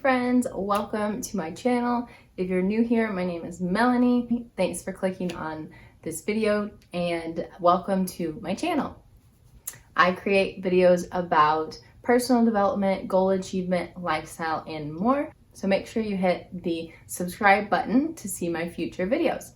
friends, welcome to my channel. If you're new here, my name is Melanie. Thanks for clicking on this video and welcome to my channel. I create videos about personal development, goal achievement, lifestyle, and more. So make sure you hit the subscribe button to see my future videos.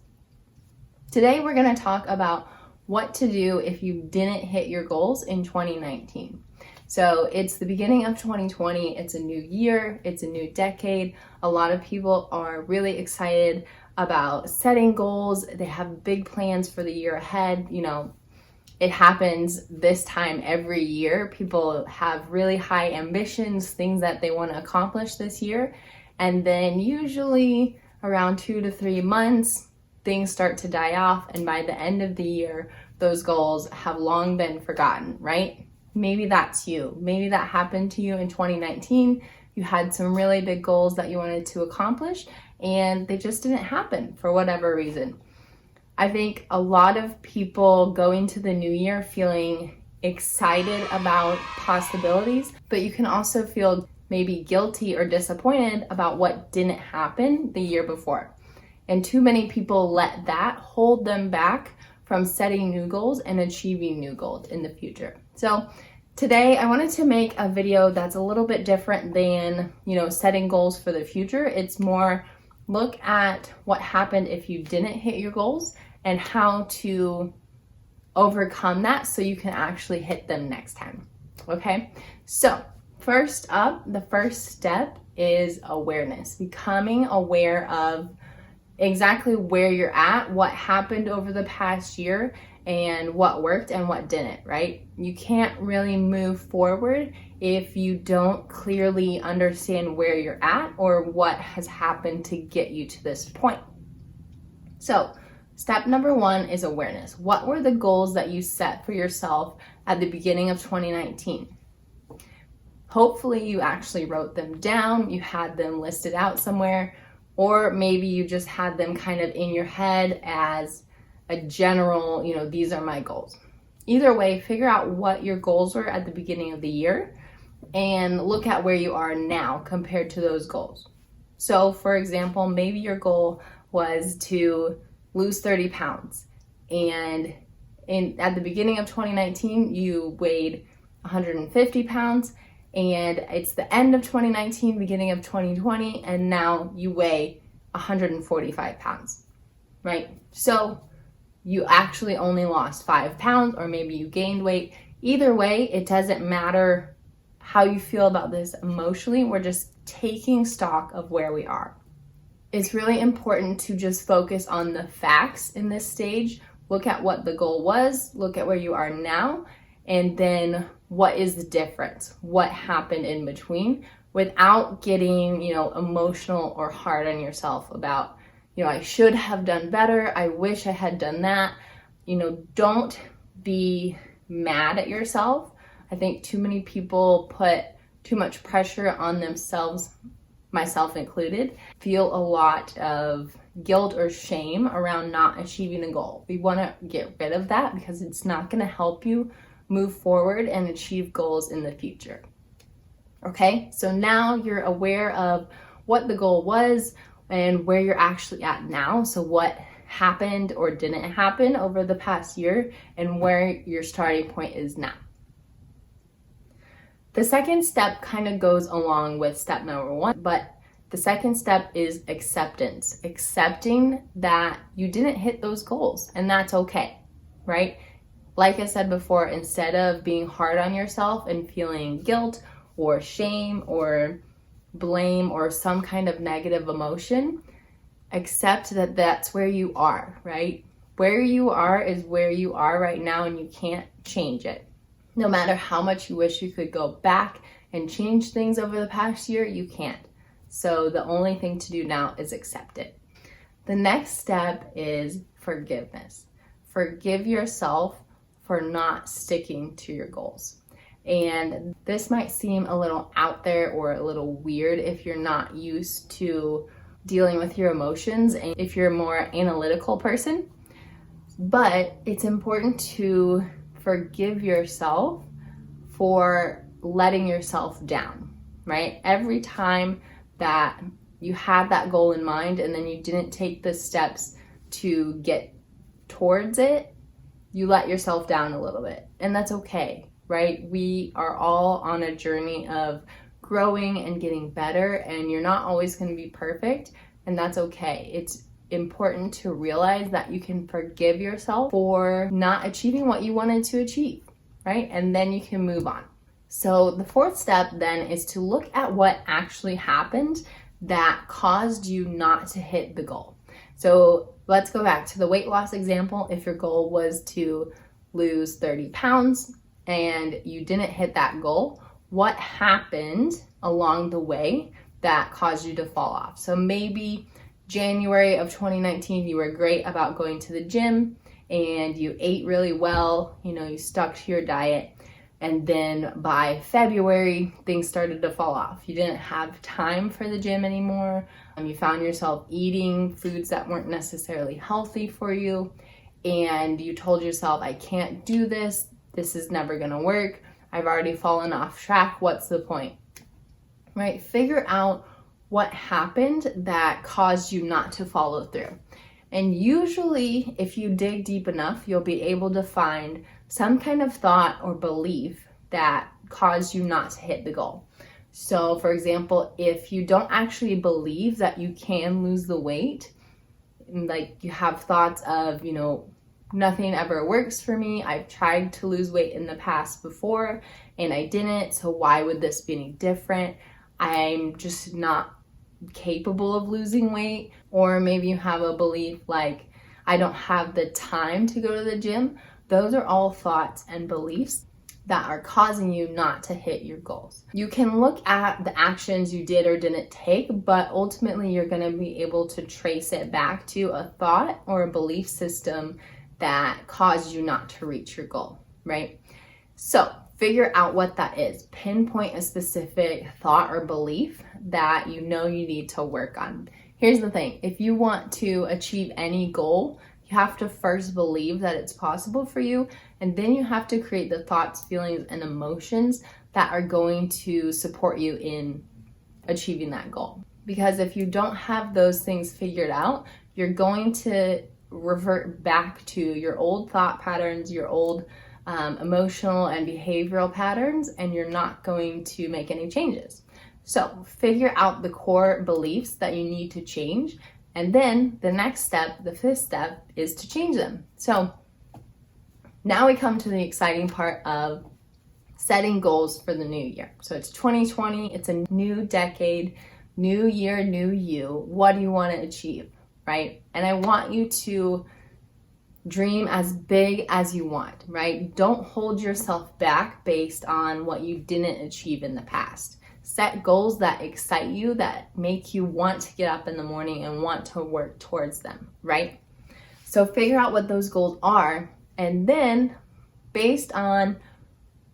Today we're going to talk about what to do if you didn't hit your goals in 2019. So it's the beginning of 2020, it's a new year, it's a new decade. A lot of people are really excited about setting goals. They have big plans for the year ahead. You know, it happens this time every year. People have really high ambitions, things that they want to accomplish this year. And then usually around 2 to 3 months, things start to die off. And by the end of the year, those goals have long been forgotten, right? Maybe that's you. Maybe that happened to you in 2019. You had some really big goals that you wanted to accomplish and they just didn't happen for whatever reason. I think a lot of people go into the new year feeling excited about possibilities, but you can also feel maybe guilty or disappointed about what didn't happen the year before. And too many people let that hold them back from setting new goals and achieving new goals in the future. So today I wanted to make a video that's a little bit different than, setting goals for the future. It's more look at what happened if you didn't hit your goals and how to overcome that so you can actually hit them next time. Okay? So first up, the first step is awareness, becoming aware of exactly where you're at, what happened over the past year, and what worked and what didn't, right? You can't really move forward if you don't clearly understand where you're at or what has happened to get you to this point. So, step number 1 is awareness. What were the goals that you set for yourself at the beginning of 2019? Hopefully you actually wrote them down, you had them listed out somewhere, or maybe you just had them kind of in your head as a general, these are my goals. Either way, figure out what your goals were at the beginning of the year and look at where you are now compared to those goals. So for example, maybe your goal was to lose 30 pounds and at the beginning of 2019, you weighed 150 pounds and it's the end of 2019, beginning of 2020, and now you weigh 145 pounds, right? So you actually only lost 5 pounds, or maybe you gained weight. Either way, it doesn't matter how you feel about this emotionally. We're just taking stock of where we are. It's really important to just focus on the facts in this stage. Look at what the goal was, look at where you are now, and then what is the difference? What happened in between without getting, emotional or hard on yourself about, I should have done better. I wish I had done that. Don't be mad at yourself. I think too many people put too much pressure on themselves, myself included, feel a lot of guilt or shame around not achieving a goal. We want to get rid of that because it's not going to help you move forward and achieve goals in the future. Okay, so now you're aware of what the goal was and where you're actually at now. So what happened or didn't happen over the past year and where your starting point is now. The second step kind of goes along with step number 1, but the second step is acceptance. Accepting that you didn't hit those goals and that's okay, right? Like I said before, instead of being hard on yourself and feeling guilt or shame or blame or some kind of negative emotion, accept that that's where you are, right? Where you are is where you are right now and you can't change it. No matter how much you wish you could go back and change things over the past year, you can't. So the only thing to do now is accept it. The next step is forgiveness. Forgive yourself for not sticking to your goals. And this might seem a little out there or a little weird if you're not used to dealing with your emotions and if you're a more analytical person, but it's important to forgive yourself for letting yourself down, right? Every time that you had that goal in mind and then you didn't take the steps to get towards it, you let yourself down a little bit. And that's okay, right? We are all on a journey of growing and getting better, and you're not always going to be perfect, and that's okay. It's important to realize that you can forgive yourself for not achieving what you wanted to achieve, right? And then you can move on. So the fourth step then is to look at what actually happened that caused you not to hit the goal. So let's go back to the weight loss example. If your goal was to lose 30 pounds and you didn't hit that goal, what happened along the way that caused you to fall off? So maybe January of 2019, you were great about going to the gym and you ate really well, you stuck to your diet. And then by February, things started to fall off. You didn't have time for the gym anymore. You found yourself eating foods that weren't necessarily healthy for you. And you told yourself, I can't do this. This is never gonna work. I've already fallen off track. What's the point? Right? Figure out what happened that caused you not to follow through. And usually, if you dig deep enough, you'll be able to find some kind of thought or belief that caused you not to hit the goal. So, for example, if you don't actually believe that you can lose the weight, like you have thoughts of, nothing ever works for me. I've tried to lose weight in the past before and I didn't, so why would this be any different? I'm just not capable of losing weight. Or maybe you have a belief like, I don't have the time to go to the gym. Those are all thoughts and beliefs that are causing you not to hit your goals. You can look at the actions you did or didn't take, but ultimately you're going to be able to trace it back to a thought or a belief system that caused you not to reach your goal, right? So figure out what that is. Pinpoint a specific thought or belief that you need to work on. Here's the thing. If you want to achieve any goal, you have to first believe that it's possible for you, and then you have to create the thoughts, feelings, and emotions that are going to support you in achieving that goal. Because if you don't have those things figured out, you're going to revert back to your old thought patterns, your old emotional and behavioral patterns, and you're not going to make any changes. So figure out the core beliefs that you need to change. And then the next step, the fifth step, is to change them. So now we come to the exciting part of setting goals for the new year. So it's 2020, it's a new decade, new year, new you. What do you want to achieve, right? And I want you to dream as big as you want, right? Don't hold yourself back based on what you didn't achieve in the past. Set goals that excite you, that make you want to get up in the morning and want to work towards them, right? So figure out what those goals are, and then based on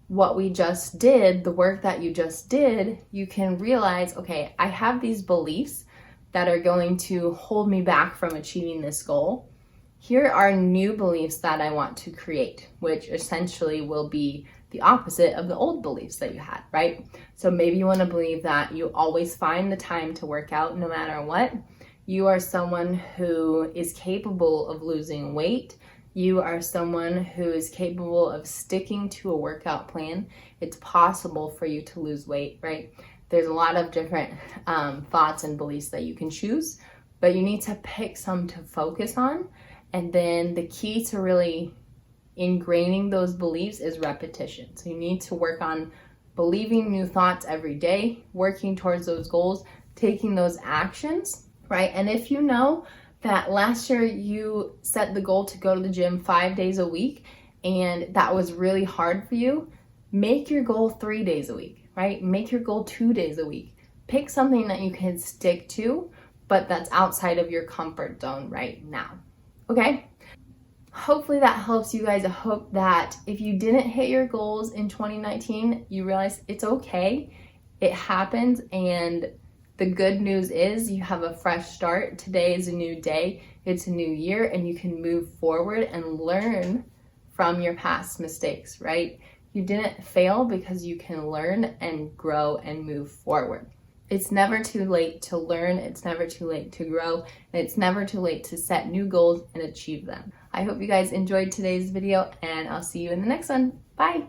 what we just did, the work that you just did, you can realize, okay, I have these beliefs that are going to hold me back from achieving this goal. Here are new beliefs that I want to create, which essentially will be the opposite of the old beliefs that you had, right? So maybe you want to believe that you always find the time to work out no matter what. You are someone who is capable of losing weight. You are someone who is capable of sticking to a workout plan. It's possible for you to lose weight, right? There's a lot of different thoughts and beliefs that you can choose, but you need to pick some to focus on. And then the key to really ingraining those beliefs is repetition. So you need to work on believing new thoughts every day, working towards those goals, taking those actions, right? And if you know that last year you set the goal to go to the gym 5 days a week and that was really hard for you, make your goal 3 days a week, right? Make your goal 2 days a week. Pick something that you can stick to, but that's outside of your comfort zone right now, okay? Hopefully that helps you guys. I hope that if you didn't hit your goals in 2019, you realize it's okay. It happens, and the good news is you have a fresh start. Today is a new day. It's a new year, and you can move forward and learn from your past mistakes, right? You didn't fail because you can learn and grow and move forward. It's never too late to learn, it's never too late to grow, and it's never too late to set new goals and achieve them. I hope you guys enjoyed today's video, and I'll see you in the next one. Bye!